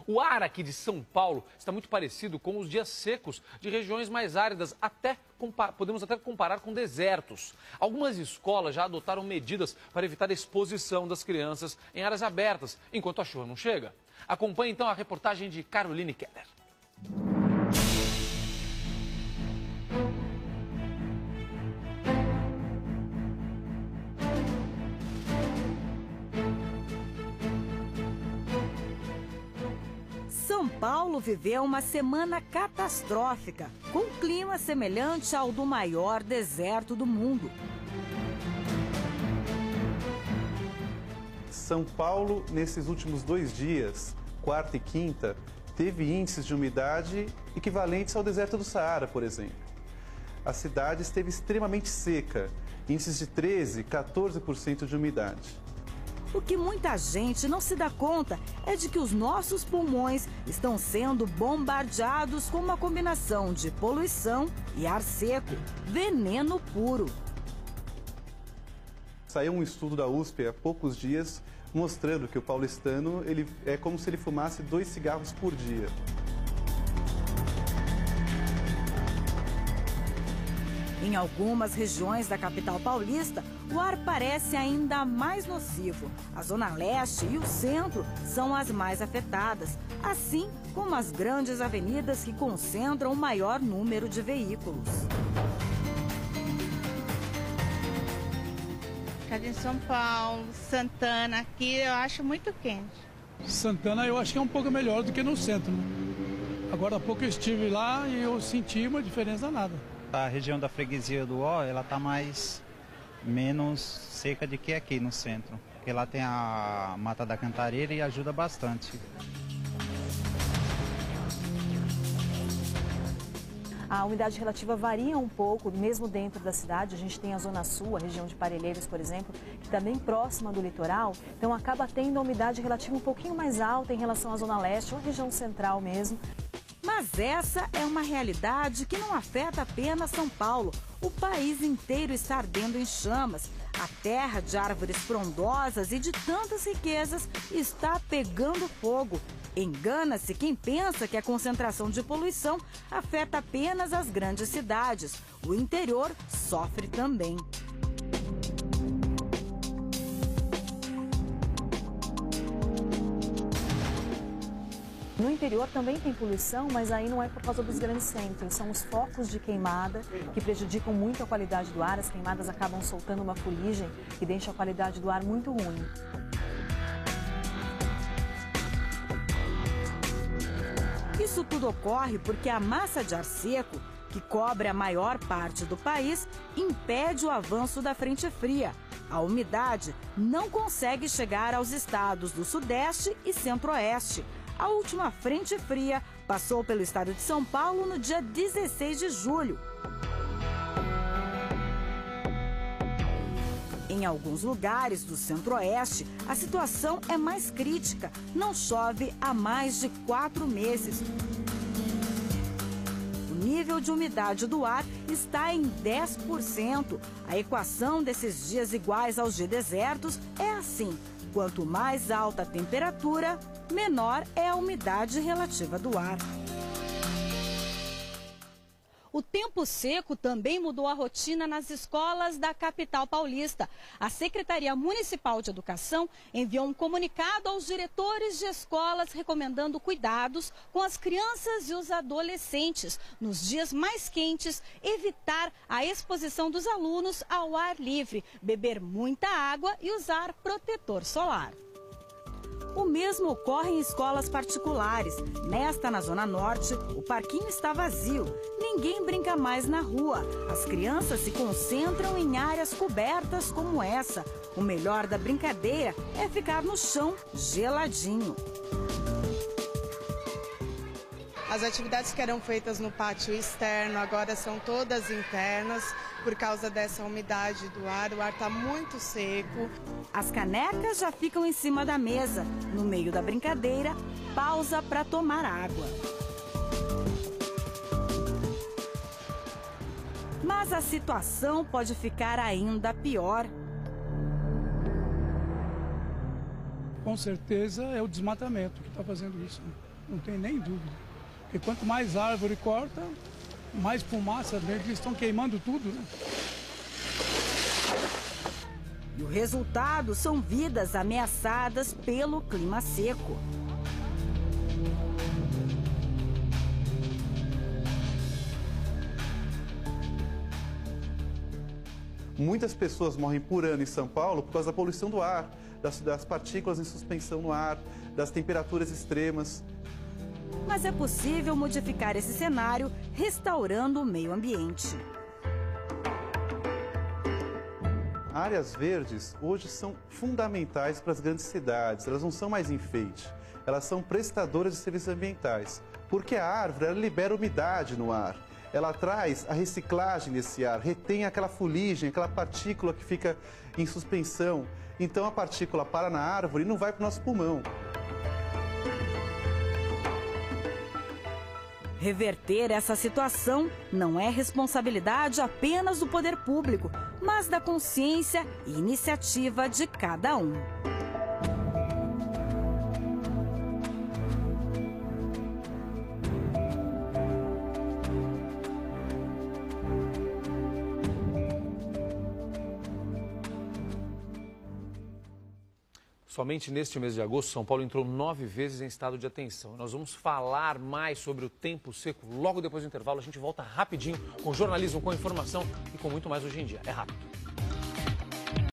O ar aqui de São Paulo está muito parecido com os dias secos de regiões mais áridas, podemos até comparar com desertos. Algumas escolas já adotaram medidas para evitar a exposição das crianças em áreas abertas, enquanto a chuva não chega. Acompanhe então a reportagem de Caroline Keller. São Paulo viveu uma semana catastrófica, com clima semelhante ao do maior deserto do mundo. São Paulo, nesses últimos 2 dias, quarta e quinta, teve índices de umidade equivalentes ao deserto do Saara, por exemplo. A cidade esteve extremamente seca, índices de 13%, 14% de umidade. O que muita gente não se dá conta é de que os nossos pulmões estão sendo bombardeados com uma combinação de poluição e ar seco, veneno puro. Saiu um estudo da USP há poucos dias mostrando que o paulistano é como se ele fumasse 2 cigarros por dia. Em algumas regiões da capital paulista, o ar parece ainda mais nocivo. A Zona Leste e o Centro são as mais afetadas, assim como as grandes avenidas que concentram o maior número de veículos. Em São Paulo, Santana, aqui eu acho muito quente. Santana eu acho que é um pouco melhor do que no centro, né? Agora há pouco eu estive lá e eu senti uma diferença nada. A região da freguesia do Ó, ela está menos seca do que aqui no centro, porque lá tem a Mata da Cantareira e ajuda bastante. A umidade relativa varia um pouco, mesmo dentro da cidade. A gente tem a Zona Sul, a região de Parelheiros, por exemplo, que está bem próxima do litoral, então acaba tendo a umidade relativa um pouquinho mais alta em relação à Zona Leste ou à região central mesmo. Mas essa é uma realidade que não afeta apenas São Paulo. O país inteiro está ardendo em chamas. A terra de árvores frondosas e de tantas riquezas está pegando fogo. Engana-se quem pensa que a concentração de poluição afeta apenas as grandes cidades. O interior sofre também. No interior também tem poluição, mas aí não é por causa dos grandes centros. São os focos de queimada que prejudicam muito a qualidade do ar. As queimadas acabam soltando uma fuligem que deixa a qualidade do ar muito ruim. Isso tudo ocorre porque a massa de ar seco, que cobre a maior parte do país, impede o avanço da frente fria. A umidade não consegue chegar aos estados do Sudeste e Centro-Oeste. A última frente fria passou pelo estado de São Paulo no dia 16 de julho. Em alguns lugares do Centro-Oeste, a situação é mais crítica. Não chove há mais de 4 meses. O nível de umidade do ar está em 10%. A equação desses dias iguais aos de desertos é assim: quanto mais alta a temperatura, menor é a umidade relativa do ar. O tempo seco também mudou a rotina nas escolas da capital paulista. A Secretaria Municipal de Educação enviou um comunicado aos diretores de escolas recomendando cuidados com as crianças e os adolescentes. Nos dias mais quentes, evitar a exposição dos alunos ao ar livre, beber muita água e usar protetor solar. O mesmo ocorre em escolas particulares. Nesta, na Zona Norte, o parquinho está vazio. Ninguém brinca mais na rua. As crianças se concentram em áreas cobertas como essa. O melhor da brincadeira é ficar no chão geladinho. As atividades que eram feitas no pátio externo agora são todas internas por causa dessa umidade do ar. O ar está muito seco. As canecas já ficam em cima da mesa. No meio da brincadeira, pausa para tomar água. Mas a situação pode ficar ainda pior. com certeza é o desmatamento que está fazendo isso, né? Não tem nem dúvida. Porque quanto mais árvore corta, mais fumaça, né? Eles estão queimando tudo, né? E o resultado são vidas ameaçadas pelo clima seco. Muitas pessoas morrem por ano em São Paulo por causa da poluição do ar, das partículas em suspensão no ar, das temperaturas extremas. Mas é possível modificar esse cenário restaurando o meio ambiente. Áreas verdes hoje são fundamentais para as grandes cidades. Elas não são mais enfeite, elas são prestadoras de serviços ambientais. Porque a árvore ela libera umidade no ar. Ela traz a reciclagem desse ar, retém aquela fuligem, aquela partícula que fica em suspensão. Então a partícula para na árvore e não vai para o nosso pulmão. Reverter essa situação não é responsabilidade apenas do poder público, mas da consciência e iniciativa de cada um. Somente neste mês de agosto, São Paulo entrou 9 vezes em estado de atenção. Nós vamos falar mais sobre o tempo seco logo depois do intervalo. A gente volta rapidinho com jornalismo, com informação e com muito mais hoje em dia. É rápido.